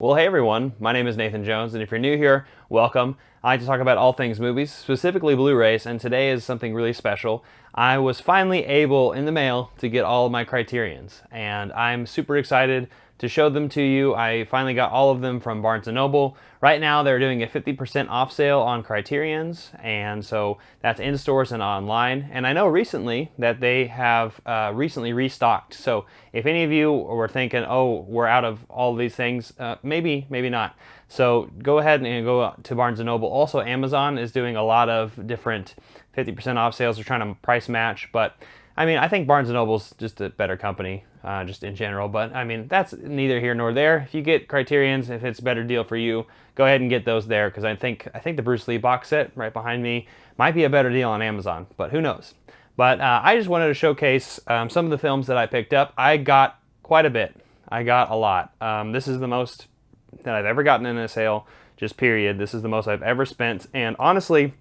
Well, hey everyone, my name is Nathan Jones, and if you're new here, welcome. I like to talk about all things movies, specifically Blu-rays, and today is something really special. I was finally able, in the mail, to get all of my Criterions, and I'm super excited to show them to you. I finally got all of them from Barnes & Noble. Right now, they're doing a 50% off sale on Criterions, and so that's in stores and online. And I know recently that they have recently restocked, so if any of you were thinking, oh, we're out of all these things, maybe not. So go ahead and go to Barnes & Noble. Also, Amazon is doing a lot of different 50% off sales. They're trying to price match, but I mean, I think Barnes & Noble's just a better company, just in general. But I mean, that's neither here nor there. If you get Criterions, if it's a better deal for you, go ahead and get those there, because I think the Bruce Lee box set right behind me might be a better deal on Amazon, but who knows? But I just wanted to showcase some of the films that I picked up. I got quite a bit. I got a lot. This is the most that I've ever gotten in a sale, just period. This is the most I've ever spent, and honestly,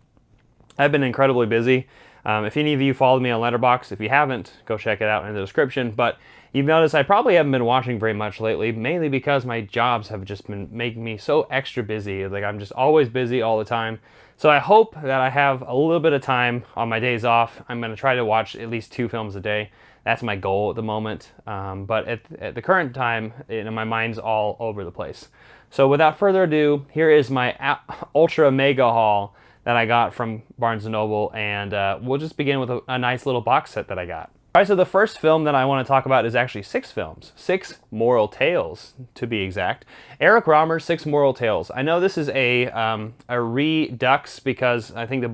I've been incredibly busy. If any of you followed me on Letterboxd, if you haven't, go check it out in the description. But you've noticed I probably haven't been watching very much lately, mainly because my jobs have just been making me so extra busy. Like, I'm just always busy all the time. So I hope that I have a little bit of time on my days off. I'm going to try to watch at least 2 films a day. That's my goal at the moment. But at the current time, my mind's all over the place. So without further ado, here is my ultra mega haul that I got from Barnes & Noble, and we'll just begin with a nice little box set that I got. All right, so the first film that I want to talk about is actually 6 films. 6 Moral Tales, to be exact. Eric Rohmer's 6 Moral Tales. I know this is a redux because I think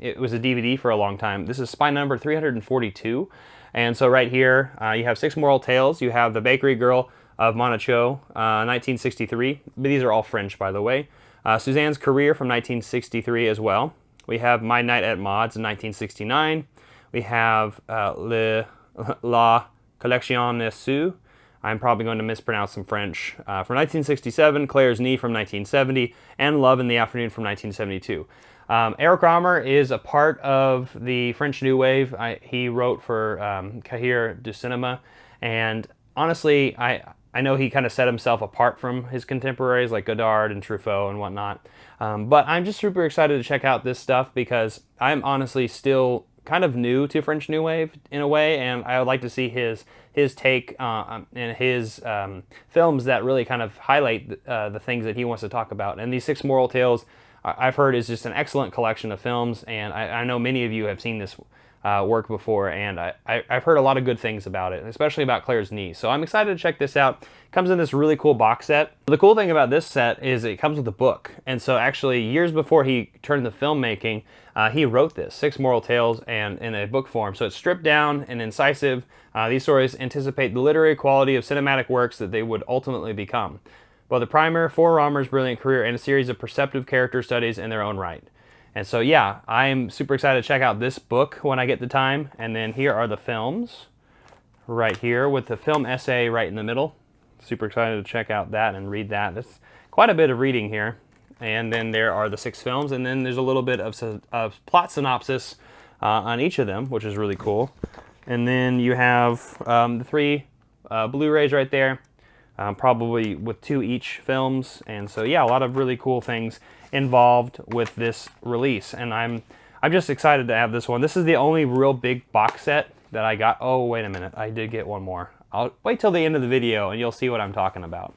it was a DVD for a long time. This is spine number 342. And so right here, you have 6 Moral Tales. You have The Bakery Girl of Monaco, 1963. These are all French, by the way. Suzanne's Career from 1963 as well. We have My Night at Maud's in 1969. We have La Collection des Sous. I'm probably going to mispronounce some French. From 1967, Claire's Knee from 1970, and Love in the Afternoon from 1972. Eric Rohmer is a part of the French New Wave. He wrote for Cahiers du Cinéma, and honestly, I know he kind of set himself apart from his contemporaries like Godard and Truffaut and whatnot. But I'm just super excited to check out this stuff because I'm honestly still kind of new to French New Wave in a way, and I would like to see his take and his films that really kind of highlight the things that he wants to talk about. And these 6 Moral Tales, I've heard, is just an excellent collection of films, and I know many of you have seen this work before, and I've heard a lot of good things about it, especially about Claire's Knee. So I'm excited to check this out. It comes in this really cool box set. The cool thing about this set is it comes with a book, and so actually years before he turned to filmmaking, he wrote this, 6 Moral Tales, and in a book form. So it's stripped down and incisive. These stories anticipate the literary quality of cinematic works that they would ultimately become. Both a primer for Rohmer's brilliant career and a series of perceptive character studies in their own right. And so, yeah, I'm super excited to check out this book when I get the time. And then here are the films right here with the film essay right in the middle. Super excited to check out that and read that. That's quite a bit of reading here. And then there are the 6 films. And then there's a little bit of plot synopsis on each of them, which is really cool. And then you have the 3 Blu-rays right there, probably with 2 each films. And so, yeah, a lot of really cool things involved with this release, and I'm just excited to have this one. This is the only real big box set that I got. Oh, wait a minute, I did get one more. I'll wait till the end of the video and you'll see what I'm talking about.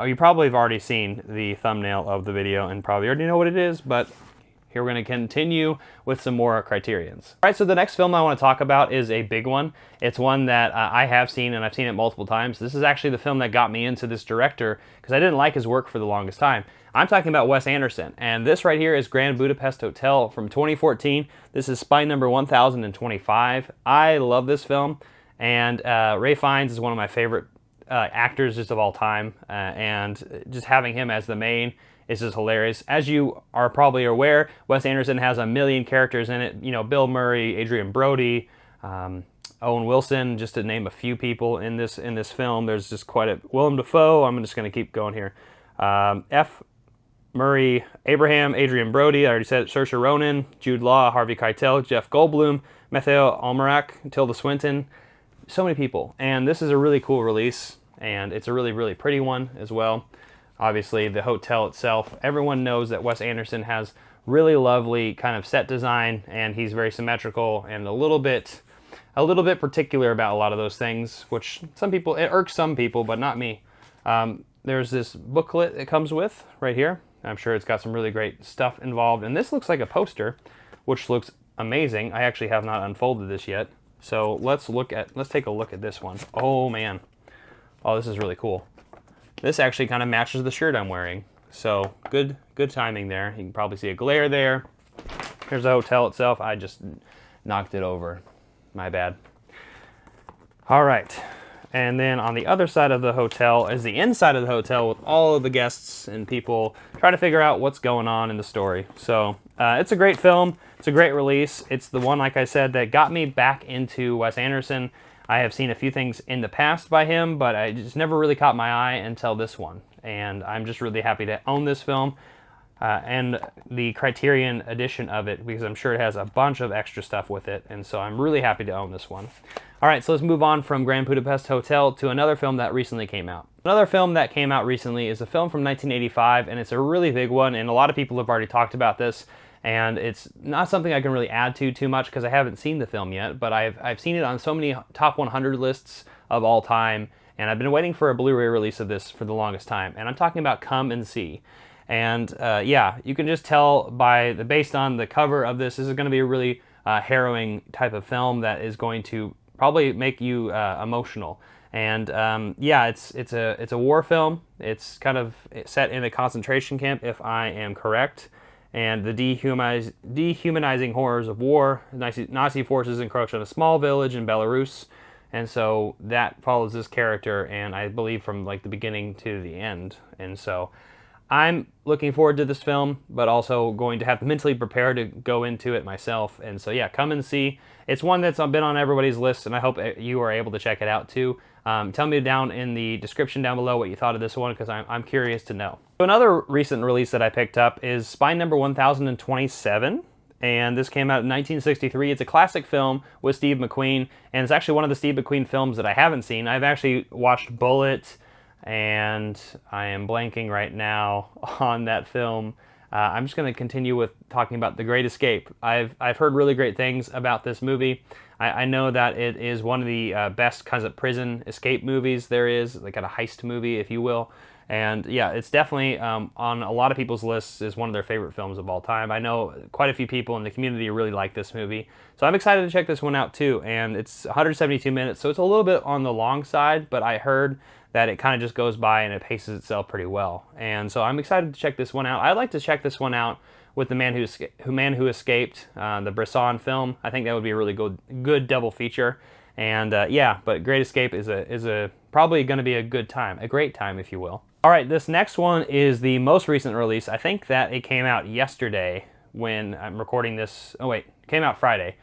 You probably have already seen the thumbnail of the video and probably already know what it is, but here we're going to continue with some more Criterions. All right, so the next film I want to talk about is a big one. It's one that I have seen, and I've seen it multiple times. This is actually the film that got me into this director because I didn't like his work for the longest time. I'm talking about Wes Anderson, and this right here is Grand Budapest Hotel from 2014. This is spine number 1025. I love this film, and Ralph Fiennes is one of my favorite actors just of all time, and just having him as the main is just hilarious. As you are probably aware, Wes Anderson has a million characters in it. You know, Bill Murray, Adrian Brody, Owen Wilson, just to name a few people in this film. There's just quite a Willem Dafoe. I'm just going to keep going here. F. Murray Abraham, Adrian Brody, I already said it, Saoirse Ronan, Jude Law, Harvey Keitel, Jeff Goldblum, Matteo Almerac, Tilda Swinton. So many people. And this is a really cool release, and it's a really, really pretty one as well. Obviously, the hotel itself, everyone knows that Wes Anderson has really lovely kind of set design, and he's very symmetrical and a little bit particular about a lot of those things, which it irks some people, but not me. There's this booklet it comes with right here. I'm sure it's got some really great stuff involved, and this looks like a poster, which looks amazing. I actually have not unfolded this yet, so let's take a look at this one. Oh man, oh, this is really cool. This actually kind of matches the shirt I'm wearing, so good timing there. You can probably see a glare there. Here's the hotel itself. I just knocked it over. My bad. All right. And then on the other side of the hotel is the inside of the hotel with all of the guests and people trying to figure out what's going on in the story. So it's a great film. It's a great release. It's the one, like I said, that got me back into Wes Anderson. I have seen a few things in the past by him, but I just never really caught my eye until this one. And I'm just really happy to own this film and the Criterion edition of it, because I'm sure it has a bunch of extra stuff with it. And so I'm really happy to own this one. All right, so let's move on from Grand Budapest Hotel to another film that recently came out. Another film that came out recently is a film from 1985, and it's a really big one, and a lot of people have already talked about this, and it's not something I can really add to too much because I haven't seen the film yet, but I've seen it on so many top 100 lists of all time, and I've been waiting for a Blu-ray release of this for the longest time, and I'm talking about Come and See. And yeah, you can just tell based on the cover of this is going to be a really harrowing type of film that is going to probably make you emotional. And yeah, it's a war film. It's kind of set in a concentration camp, if I am correct. And the dehumanizing horrors of war. Nazi forces encroach on a small village in Belarus, and so that follows this character, and I believe from like the beginning to the end. And so I'm looking forward to this film, but also going to have to mentally prepare to go into it myself. And so yeah, Come and See. It's one that's been on everybody's list, and I hope you are able to check it out too. Tell me down in the description down below what you thought of this one, because I'm curious to know. So another recent release that I picked up is Spine Number 1027, and this came out in 1963. It's a classic film with Steve McQueen, and it's actually one of the Steve McQueen films that I haven't seen. I've actually watched Bullet, and I am blanking right now on that film. I'm just going to continue with talking about The Great Escape. I've heard really great things about this movie. I know that it is one of the best kinds of prison escape movies there is, like a heist movie, if you will. And yeah, it's definitely on a lot of people's lists is one of their favorite films of all time. I know quite a few people in the community really like this movie. So I'm excited to check this one out too. And it's 172 minutes, so it's a little bit on the long side, but I heard that it kind of just goes by and it paces itself pretty well. And so I'm excited to check this one out. I'd like to check this one out with The Man Who Escaped, the Bresson film. I think that would be a really good double feature. And yeah, but Great Escape is probably going to be a good time, a great time, if you will. All right, this next one is the most recent release. I think that it came out yesterday when I'm recording this. Oh wait, it came out Friday.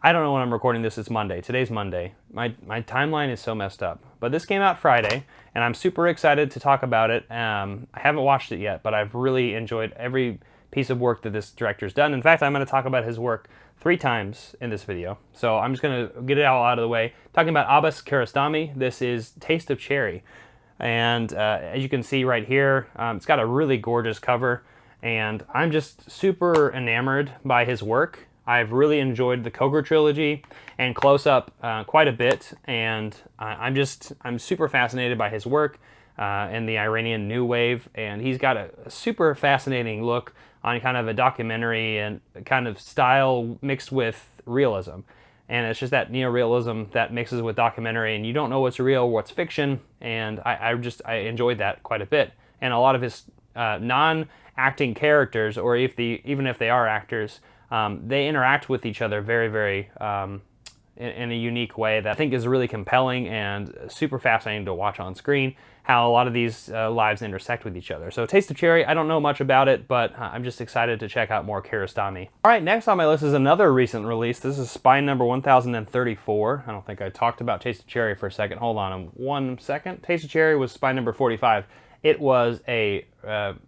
I don't know when I'm recording this. It's Monday. Today's Monday. My timeline is so messed up. But this came out Friday, and I'm super excited to talk about it. I haven't watched it yet, but I've really enjoyed every piece of work that this director's done. In fact, I'm going to talk about his work 3 times in this video. So I'm just going to get it all out of the way. Talking about Abbas Karastami, this is Taste of Cherry. And as you can see right here, it's got a really gorgeous cover, and I'm just super enamored by his work. I've really enjoyed the Cobra trilogy and Close Up quite a bit, and I'm super fascinated by his work in the Iranian New Wave, and he's got a super fascinating look on kind of a documentary and kind of style mixed with realism. And it's just that neorealism that mixes with documentary, and you don't know what's real, what's fiction, and I enjoyed that quite a bit. And a lot of his non-acting characters, or even if they are actors, they interact with each other very, very in a unique way that I think is really compelling and super fascinating to watch on screen, how a lot of these lives intersect with each other. So Taste of Cherry, I don't know much about it, but I'm just excited to check out more Karastami. All right, next on my list is another recent release. This is Spine Number 1034. I don't think I talked about Taste of Cherry for a second. Hold on 1 second. Taste of Cherry was Spine Number 45. It was a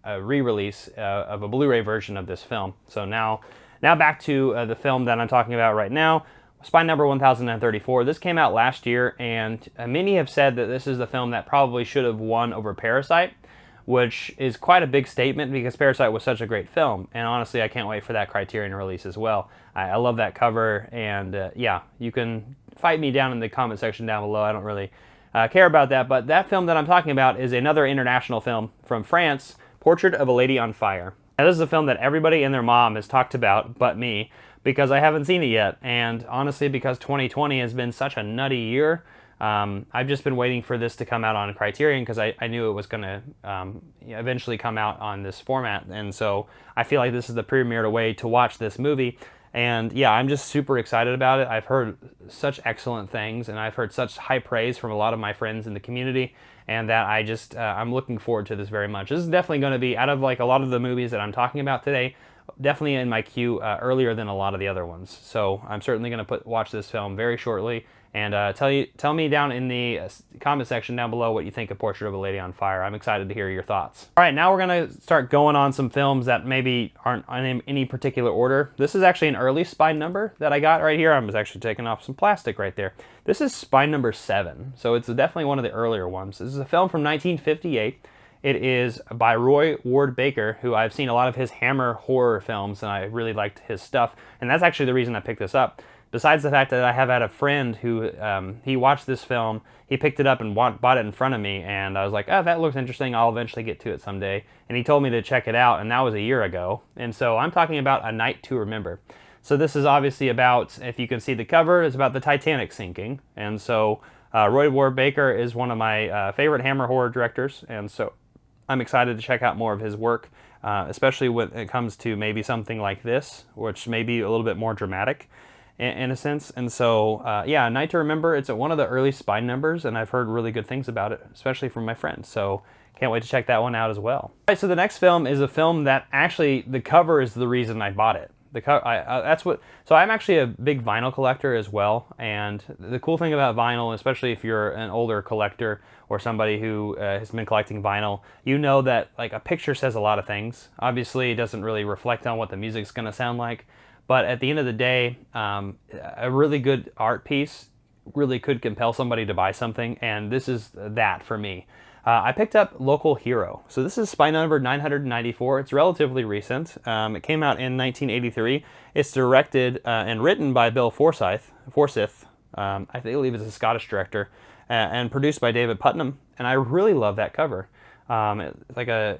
re-release of a Blu-ray version of this film. So now back to the film that I'm talking about right now, Spine Number 1034. This came out last year, and many have said that this is the film that probably should have won over Parasite, which is quite a big statement because Parasite was such a great film. And honestly, I can't wait for that Criterion release as well. I love that cover, and yeah, you can fight me down in the comment section down below. I don't really care about that, but that film that I'm talking about is another international film from France, Portrait of a Lady on Fire. Now, this is a film that everybody and their mom has talked about but me, because I haven't seen it yet, and honestly because 2020 has been such a nutty year, I've just been waiting for this to come out on Criterion because I knew it was going to eventually come out on this format, and so I feel like this is the premier way to watch this movie. And yeah, I'm just super excited about it. I've heard such excellent things, and I've heard such high praise from a lot of my friends in the community, and that I'm looking forward to this very much. This is definitely going to be, out of like a lot of the movies that I'm talking about today, definitely in my queue earlier than a lot of the other ones. So I'm certainly going to watch this film very shortly, and tell me down in the comment section down below what you think of Portrait of a Lady on Fire. I'm excited to hear your thoughts. All right, now we're going to start going on some films that maybe aren't in any particular order. This is actually an early spine number that I got right here. I was actually taking off some plastic right there. This is spine number 7, so it's definitely one of the earlier ones. This is a film from 1958. It is by Roy Ward Baker, who I've seen a lot of his Hammer horror films, and I really liked his stuff. And that's actually the reason I picked this up. Besides the fact that I have had a friend who, he watched this film, he picked it up and bought it in front of me, and I was like, oh, that looks interesting, I'll eventually get to it someday. And he told me to check it out, and that was a year ago. And so I'm talking about A Night to Remember. So this is obviously about, if you can see the cover, it's about the Titanic sinking. And so Roy Ward Baker is one of my favorite Hammer horror directors, and so I'm excited to check out more of his work, especially when it comes to maybe something like this, which may be a little bit more dramatic in a sense. And so, yeah, Night to Remember, it's one of the early spine numbers, and I've heard really good things about it, especially from my friends. So can't wait to check that one out as well. All right, so the next film is a film that actually, the cover is the reason I bought it. So I'm actually a big vinyl collector as well, and the cool thing about vinyl, especially if you're an older collector or somebody who has been collecting vinyl, you know that like a picture says a lot of things. Obviously, it doesn't really reflect on what the music's going to sound like, but at the end of the day, a really good art piece really could compel somebody to buy something, and this is that for me. I picked up Local Hero. So this is spine number 994. It's relatively recent. It came out in 1983. It's directed and written by Bill Forsyth. I believe it's a Scottish director, and produced by David Putnam. And I really love that cover. It's like an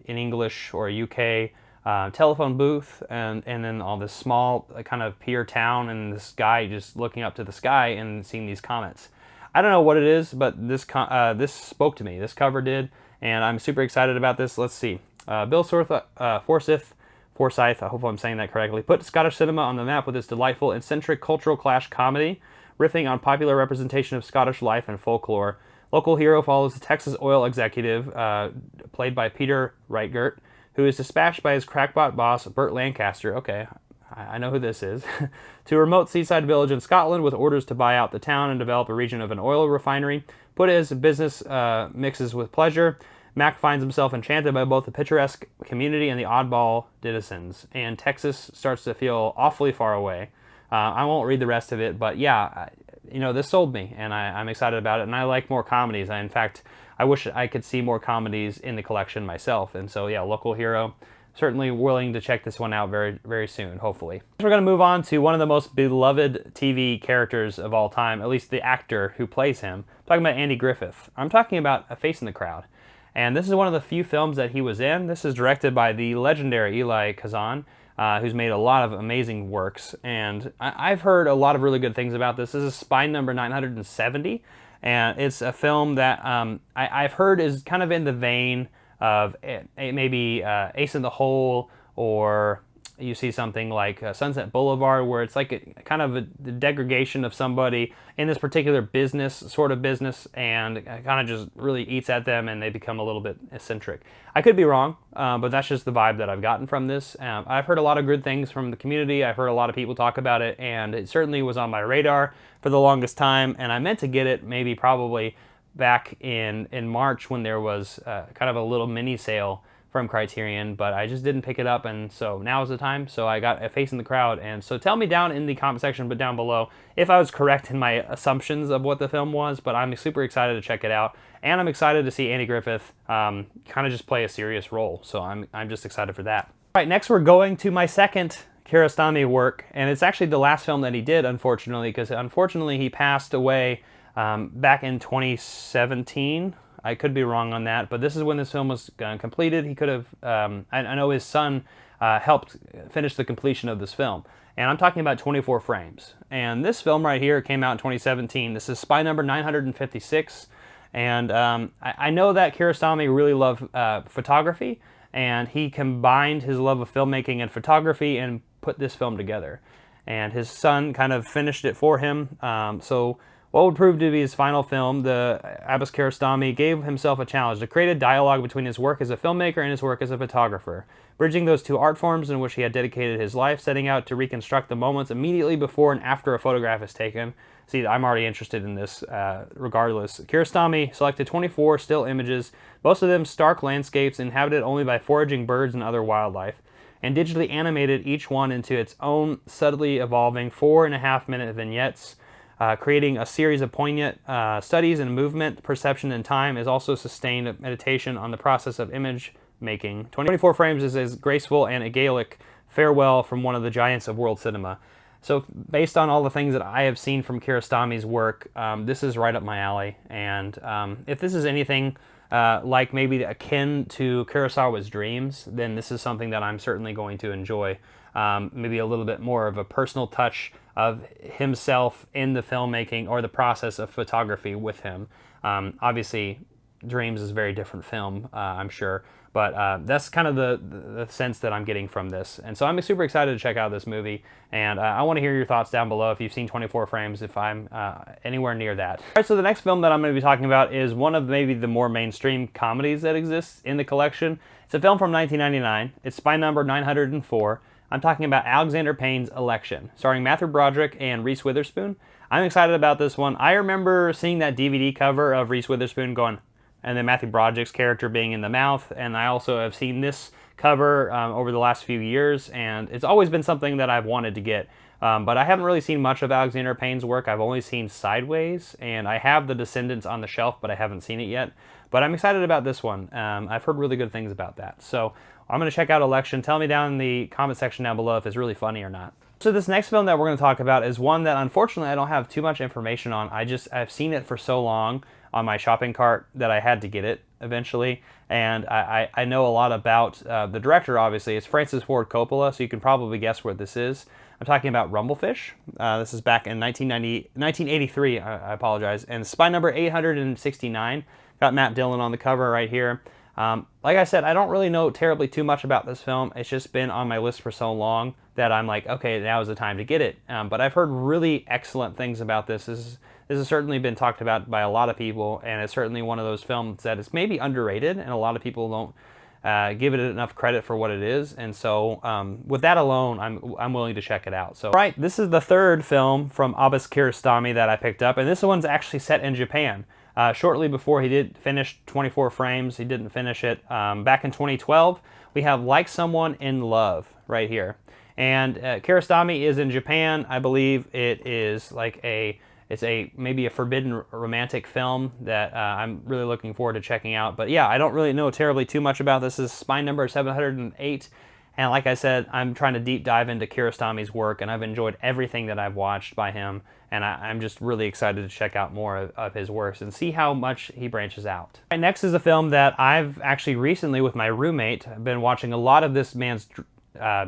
English or a UK telephone booth, and then all this small kind of pier town, and this guy just looking up to the sky and seeing these comets. I don't know what it is, but this spoke to me. This cover did, and I'm super excited about this. Let's see. Bill Forsyth, I hope I'm saying that correctly, put Scottish cinema on the map with its delightful, eccentric cultural clash comedy, riffing on popular representation of Scottish life and folklore. Local Hero follows a Texas oil executive, played by Peter Reitgert, who is dispatched by his crackpot boss, Burt Lancaster. Okay, I know who this is, to a remote seaside village in Scotland with orders to buy out the town and develop a region of an oil refinery. Put as business mixes with pleasure, Mac finds himself enchanted by both the picturesque community and the oddball citizens, and Texas starts to feel awfully far away. I won't read the rest of it, but yeah, this sold me, and I'm excited about it, and I like more comedies. In fact, I wish I could see more comedies in the collection myself, and so yeah, Local Hero. Certainly willing to check this one out very, very soon, hopefully. We're going to move on to one of the most beloved TV characters of all time, at least the actor who plays him. I'm talking about Andy Griffith. I'm talking about A Face in the Crowd. And this is one of the few films that he was in. This is directed by the legendary Eli Kazan, who's made a lot of amazing works. And I've heard a lot of really good things about this. This is spine number 970. And it's a film that I've heard is kind of in the vein of maybe Ace in the Hole, or you see something like Sunset Boulevard, where it's like kind of the degradation of somebody in this particular business, and kind of just really eats at them, and they become a little bit eccentric. I could be wrong, but that's just the vibe that I've gotten from this. I've heard a lot of good things from the community. I've heard a lot of people talk about it, and it certainly was on my radar for the longest time, and I meant to get it probably back in March when there was kind of a little mini sale from Criterion, but I just didn't pick it up, and so now is the time. So I got a face in the crowd, and so tell me down in the comment section, but down below, if I was correct in my assumptions of what the film was. But I'm super excited to check it out, and I'm excited to see Andy Griffith kind of just play a serious role. So I'm just excited for that. All right, next we're going to my second Karastami work, and it's actually the last film that he did, unfortunately, because unfortunately he passed away back in 2017. I could be wrong on that, but this is when this film was completed. He could have, I know his son helped finish the completion of this film, and I'm talking about 24 Frames. And this film right here came out in 2017. This is spy number 956, and I know that Karastami really loved photography, and he combined his love of filmmaking and photography and put this film together. And his son kind of finished it for him, so what would prove to be his final film, the Abbas Kiarostami gave himself a challenge to create a dialogue between his work as a filmmaker and his work as a photographer, bridging those two art forms in which he had dedicated his life, setting out to reconstruct the moments immediately before and after a photograph is taken. See, I'm already interested in this regardless. Kiarostami selected 24 still images, most of them stark landscapes inhabited only by foraging birds and other wildlife, and digitally animated each one into its own subtly evolving 4.5-minute vignettes. Creating a series of poignant studies in movement, perception, and time is also sustained meditation on the process of image making. 24 Frames is as graceful and egalic farewell from one of the giants of world cinema. So based on all the things that I have seen from Kiarostami's work, this is right up my alley. And if this is anything like maybe akin to Kurosawa's Dreams, then this is something that I'm certainly going to enjoy. Maybe a little bit more of a personal touch of himself in the filmmaking or the process of photography with him. Obviously, Dreams is a very different film, I'm sure, but that's kind of the sense that I'm getting from this. And so I'm super excited to check out this movie, and I want to hear your thoughts down below if you've seen 24 Frames, if I'm anywhere near that. All right, so the next film that I'm going to be talking about is one of maybe the more mainstream comedies that exists in the collection. It's a film from 1999. It's spy number 904. I'm talking about Alexander Payne's Election, starring Matthew Broderick and Reese Witherspoon. I'm excited about this one. I remember seeing that DVD cover of Reese Witherspoon going, and then Matthew Broderick's character being in the mouth, and I also have seen this cover over the last few years, and it's always been something that I've wanted to get. But I haven't really seen much of Alexander Payne's work. I've only seen Sideways, and I have The Descendants on the shelf, but I haven't seen it yet. But I'm excited about this one. I've heard really good things about that. So I'm going to check out Election. Tell me down in the comment section down below if it's really funny or not. So this next film that we're going to talk about is one that unfortunately I don't have too much information on. I've seen it for so long on my shopping cart that I had to get it eventually. And I know a lot about the director, obviously. It's Francis Ford Coppola, so you can probably guess what this is. I'm talking about Rumblefish. This is back in 1983, I apologize. And spy number 869. Got Matt Dillon on the cover right here. Like I said, I don't really know terribly too much about this film. It's just been on my list for so long that I'm like, okay, now is the time to get it. But I've heard really excellent things about this. This has certainly been talked about by a lot of people, and it's certainly one of those films that is maybe underrated, and a lot of people don't give it enough credit for what it is. And so with that alone, I'm willing to check it out. So, all right, this is the third film from Abbas Kiarostami that I picked up, and this one's actually set in Japan. Shortly before he did finish 24 Frames, he didn't finish it. Back in 2012, we have Like Someone in Love right here. And Karastami is in Japan. I believe it is like maybe a forbidden romantic film that I'm really looking forward to checking out. But yeah, I don't really know terribly too much about this. This is spy number 708. And like I said, I'm trying to deep dive into Kiarostami's work, and I've enjoyed everything that I've watched by him. And I'm just really excited to check out more of his works and see how much he branches out. Right, next is a film that I've actually recently, with my roommate, been watching a lot of this man's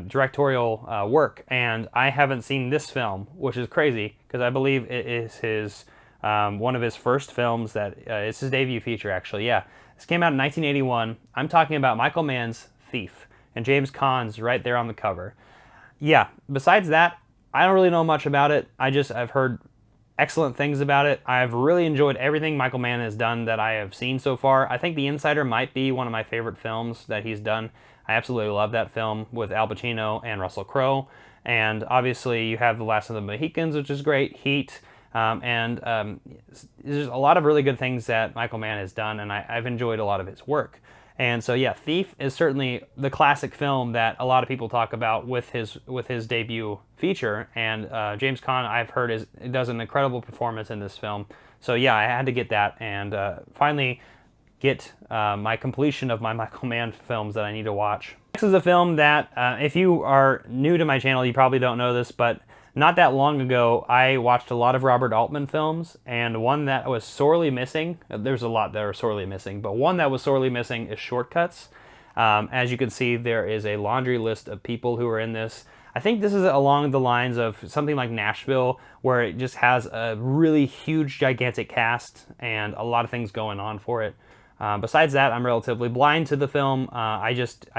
directorial work, and I haven't seen this film, which is crazy because I believe it is his one of his first films. That it's his debut feature, actually. Yeah, this came out in 1981. I'm talking about Michael Mann's Thief, and James Caan's right there on the cover. Yeah, besides that, I don't really know much about it. I've heard excellent things about it. I've really enjoyed everything Michael Mann has done that I have seen so far. I think The Insider might be one of my favorite films that he's done. I absolutely love that film with Al Pacino and Russell Crowe. And obviously you have The Last of the Mohicans, which is great, Heat, and there's a lot of really good things that Michael Mann has done, and I've enjoyed a lot of his work. And so yeah, Thief is certainly the classic film that a lot of people talk about with his debut feature. And James Caan, I've heard, does an incredible performance in this film. So yeah, I had to get that and finally get my completion of my Michael Mann films that I need to watch. Next is a film that, if you are new to my channel, you probably don't know this, but not that long ago, I watched a lot of Robert Altman films, and one that was sorely missing, there's a lot that are sorely missing, but one that was sorely missing is Shortcuts. As you can see, there is a laundry list of people who are in this. I think this is along the lines of something like Nashville, where it just has a really huge, gigantic cast and a lot of things going on for it. Besides that, I'm relatively blind to the film. I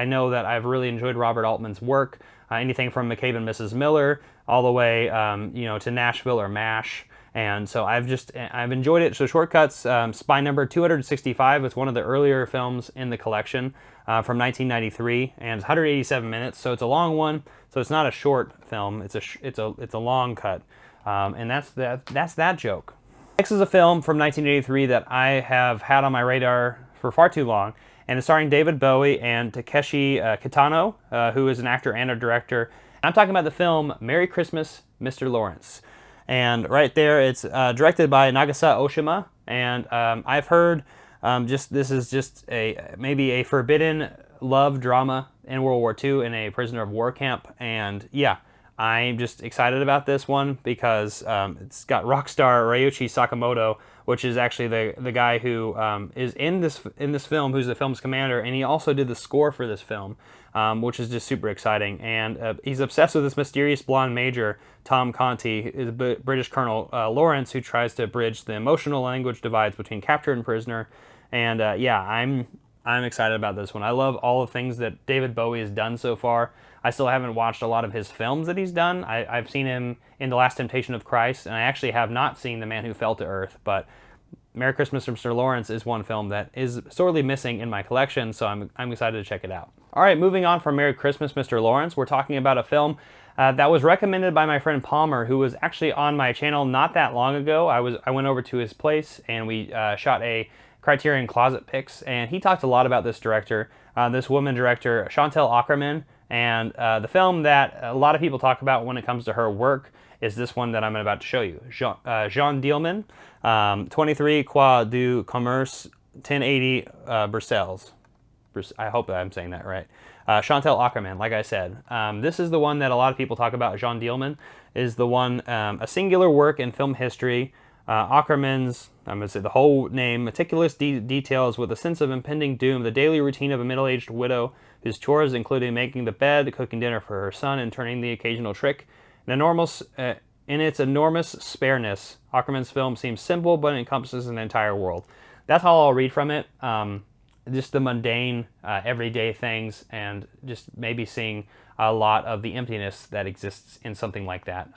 know that I've really enjoyed Robert Altman's work. Anything from McCabe and Mrs. Miller all the way, to Nashville or MASH. And so I've enjoyed it. So Shortcuts, Spy Number 265. It's one of the earlier films in the collection from 1993, and it's 187 minutes. So it's a long one. So it's not a short film. It's a long cut, and that's that joke. Next is a film from 1983 that I have had on my radar for far too long, and it's starring David Bowie and Takeshi Kitano, who is an actor and a director. I'm talking about the film Merry Christmas, Mr. Lawrence. And right there, it's directed by Nagisa Oshima, and I've heard this is just maybe a forbidden love drama in World War II in a prisoner of war camp, and yeah, I'm just excited about this one because it's got rock star Ryuichi Sakamoto, which is actually the guy who is in this film, who's the film's commander, and he also did the score for this film, which is just super exciting. And he's obsessed with this mysterious blonde major, Tom Conti, is a British Colonel Lawrence, who tries to bridge the emotional language divides between captor and prisoner. And yeah, I'm excited about this one. I love all the things that David Bowie has done so far. I still haven't watched a lot of his films that he's done. I've seen him in The Last Temptation of Christ, and I actually have not seen The Man Who Fell to Earth, but Merry Christmas, Mr. Lawrence is one film that is sorely missing in my collection, so I'm excited to check it out. All right, moving on from Merry Christmas, Mr. Lawrence, we're talking about a film that was recommended by my friend Palmer, who was actually on my channel not that long ago. I went over to his place, and we shot a Criterion Closet Picks, and he talked a lot about this director, this woman director, Chantal Akerman, and the film that a lot of people talk about when it comes to her work is this one that I'm about to show you. Jean Dieleman, 23 Quai du Commerce, 1080 Bruxelles. I hope that I'm saying that right. Chantal Akerman, like I said. This is the one that a lot of people talk about. Jean Dieleman is the one, a singular work in film history. Ackerman's, I'm going to say the whole name, meticulous details with a sense of impending doom, the daily routine of a middle-aged widow whose chores including making the bed, cooking dinner for her son, and turning the occasional trick. In its enormous spareness, Ackerman's film seems simple, but encompasses an entire world. That's all I'll read from it. Just the mundane, everyday things, and just maybe seeing a lot of the emptiness that exists in something like that.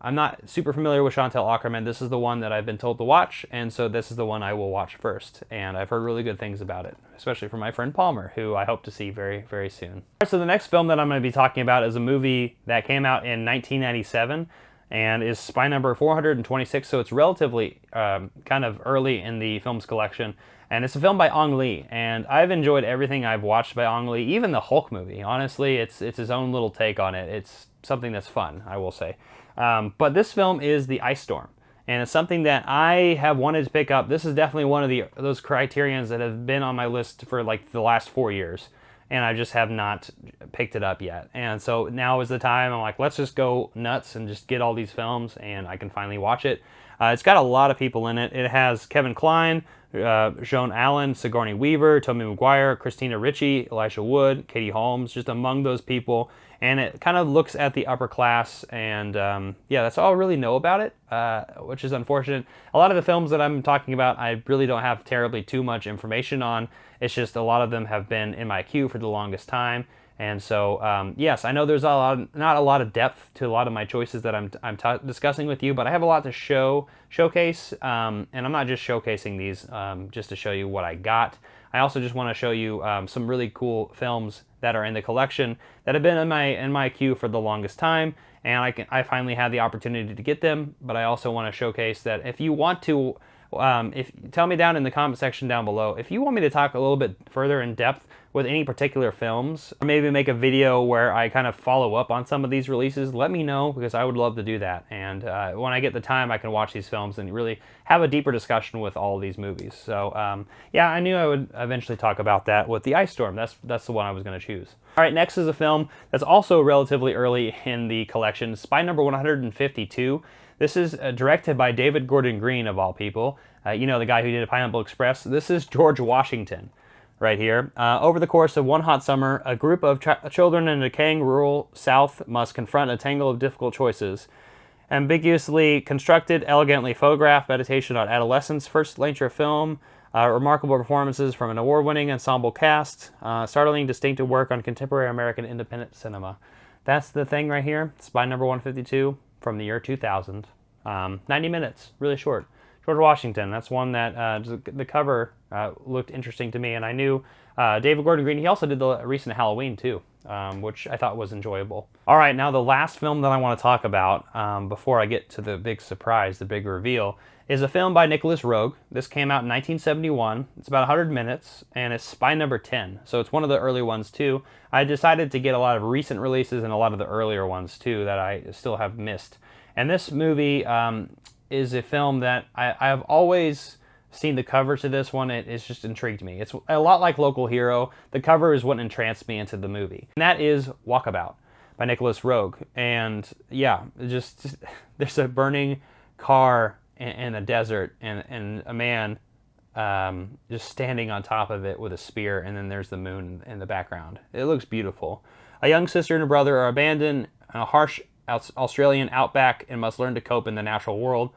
I'm not super familiar with Chantal Akerman. This is the one that I've been told to watch, and so this is the one I will watch first. And I've heard really good things about it, especially from my friend Palmer, who I hope to see very, very soon. All right, so the next film that I'm going to be talking about is a movie that came out in 1997 and is Spy Number 426, so it's relatively kind of early in the film's collection. And it's a film by Ang Lee, and I've enjoyed everything I've watched by Ang Lee, even the Hulk movie. Honestly, it's his own little take on it. It's something that's fun, I will say. But this film is The Ice Storm, and it's something that I have wanted to pick up. This is definitely one of those Criterions that have been on my list for like the last 4 years, and I just have not picked it up yet. And so now is the time. I'm like, let's just go nuts and just get all these films, and I can finally watch it. It's got a lot of people in it. It has Kevin Kline, Joan Allen, Sigourney Weaver, Tobey Maguire, Christina Ricci, Elisha Wood, Katie Holmes, just among those people. And it kind of looks at the upper class, and yeah, that's all I really know about it, which is unfortunate. A lot of the films that I'm talking about, I really don't have terribly too much information on. It's just a lot of them have been in my queue for the longest time. And so, yes, I know there's not a lot of depth to a lot of my choices that I'm discussing with you, but I have a lot to showcase, and I'm not just showcasing these just to show you what I got. I also just want to show you some really cool films that are in the collection that have been in my queue for the longest time, and I finally had the opportunity to get them. But I also want to showcase that if you want to If tell me down in the comment section down below if you want me to talk a little bit further in depth with any particular films, or maybe make a video where I kind of follow up on some of these releases. Let me know, because I would love to do that. And when I get the time, I can watch these films and really have a deeper discussion with all of these movies. So yeah, I knew I would eventually talk about that with The Ice Storm. That's the one I was going to choose. All right, next is a film that's also relatively early in the collection, Spy Number 152. This is directed by David Gordon Green, of all people. You know, the guy who did Pineapple Express. This is George Washington right here. Over the course of one hot summer, a group of children in a decaying rural South must confront a tangle of difficult choices. Ambiguously constructed, elegantly photographed meditation on adolescence, first feature film, remarkable performances from an award-winning ensemble cast, startling distinctive work on contemporary American independent cinema. That's the thing right here, Spy Number 152 from the year 2000. 90 minutes, really short. George Washington, that's one that the cover looked interesting to me, and I knew David Gordon Green. He also did the recent Halloween too, which I thought was enjoyable. All right, now the last film that I want to talk about before I get to the big surprise, the big reveal, is a film by Nicholas Roeg. This came out in 1971. It's about 100 minutes, and it's Spy Number 10. So it's one of the early ones too. I decided to get a lot of recent releases and a lot of the earlier ones too that I still have missed. And this movie is a film that I've always seen the cover to this one. It's just intrigued me. It's a lot like Local Hero. The cover is what entranced me into the movie. And that is Walkabout by Nicholas Roeg. And yeah, just there's a burning car in a desert and a man just standing on top of it with a spear, and then there's the moon in the background. It looks beautiful. A young sister and a brother are abandoned in a harsh Australian outback and must learn to cope in the natural world.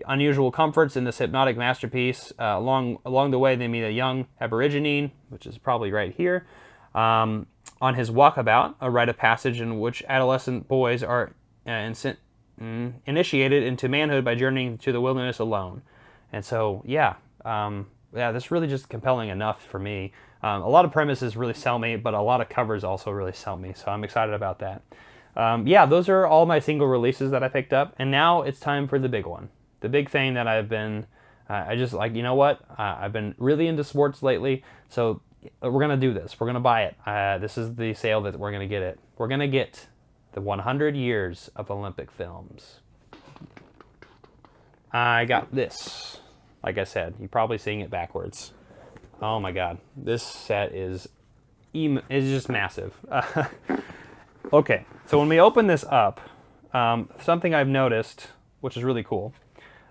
Unusual comforts in this hypnotic masterpiece. Along the way, they meet a young Aborigine, which is probably right here, on his walkabout, a rite of passage in which adolescent boys are initiated into manhood by journeying to the wilderness alone. And so, yeah, that's really just compelling enough for me. A lot of premises really sell me, but a lot of covers also really sell me, so I'm excited about that. Yeah, those are all my single releases that I picked up, and now it's time for the big one. The big thing that I've been, I just like, you know what? I've been really into sports lately, so we're going to do this. We're going to buy it. This is the sale that we're going to get it. We're going to get the 100 years of Olympic films. I got this. Like I said, you're probably seeing it backwards. Oh my God. This set is just massive. Okay, so when we open this up, something I've noticed, which is really cool,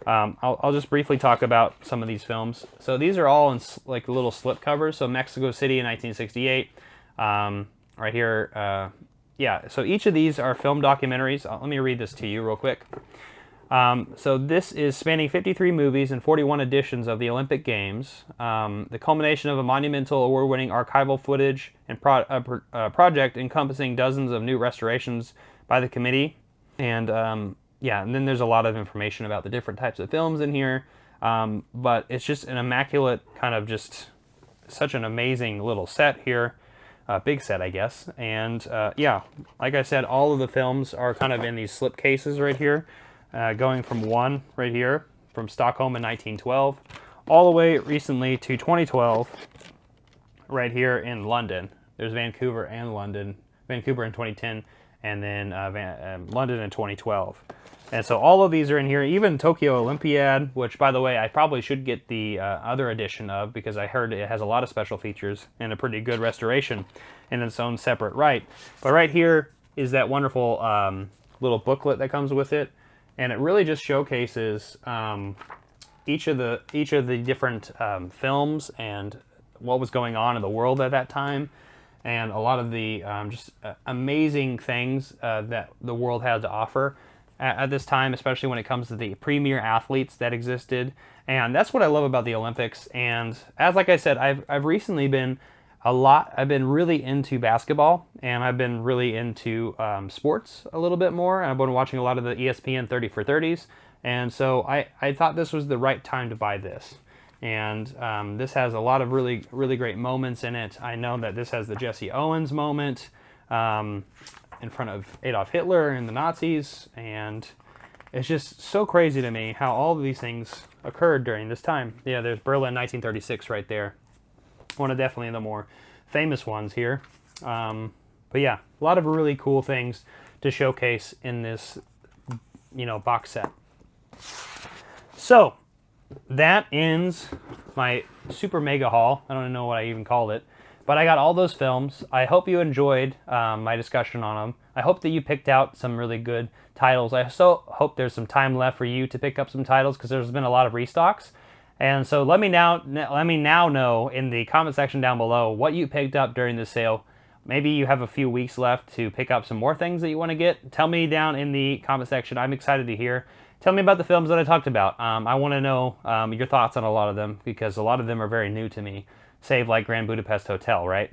I'll just briefly talk about some of these films. So these are all in like little slip covers. So Mexico City in 1968, right here. Yeah, so each of these are film documentaries. Let me read this to you real quick. So this is spanning 53 movies and 41 editions of the Olympic Games, the culmination of a monumental award-winning archival footage and project encompassing dozens of new restorations by the committee. And yeah, and then there's a lot of information about the different types of films in here, but it's just an immaculate kind of just such an amazing little set here. Big set, I guess. And yeah, like I said, all of the films are kind of in these slip cases right here. Going from one right here, from Stockholm in 1912, all the way recently to 2012, right here in London. There's Vancouver and London, Vancouver in 2010, and then London in 2012. And so all of these are in here, even Tokyo Olympiad, which, by the way, I probably should get the other edition of, because I heard it has a lot of special features and a pretty good restoration in its own separate right. But right here is that wonderful little booklet that comes with it. And it really just showcases each of the different films and what was going on in the world at that time, and a lot of the just amazing things that the world had to offer at this time, especially when it comes to the premier athletes that existed. And that's what I love about the Olympics. And as like I said, I've recently been I've been really into basketball, and I've been really into sports a little bit more, and I've been watching a lot of the ESPN 30 for 30s, and so I thought this was the right time to buy this. And this has a lot of really, really great moments in it. I know that this has the Jesse Owens moment in front of Adolf Hitler and the Nazis, and It's just so crazy to me how all of these things occurred during this time. Yeah, there's Berlin 1936 right there. One of definitely the more famous ones here. But yeah, a lot of really cool things to showcase in this, box set. So that ends my super mega haul. I don't know what I even called it, but I got all those films. I hope you enjoyed my discussion on them. I hope that you picked out some really good titles. I also hope there's some time left for you to pick up some titles, because there's been a lot of restocks. And so let me now know in the comment section down below what you picked up during the sale. Maybe you have a few weeks left to pick up some more things that you want to get. Tell me down in the comment section. I'm excited to hear. Tell me about the films that I talked about. I want to know your thoughts on a lot of them, because a lot of them are very new to me, save like Grand Budapest Hotel, right?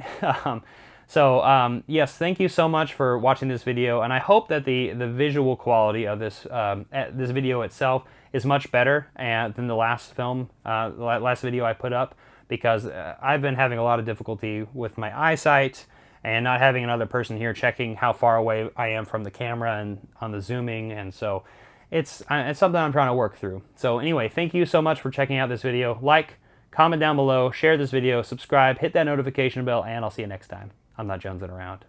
Yes, thank you so much for watching this video, and I hope that the visual quality of this this video itself is much better than the last film, last video I put up, because I've been having a lot of difficulty with my eyesight and not having another person here checking how far away I am from the camera and on the zooming, and so it's something I'm trying to work through. So anyway, thank you so much for checking out this video. Like, comment down below, share this video, subscribe, hit that notification bell, and I'll see you next time. I'm not jonesing around.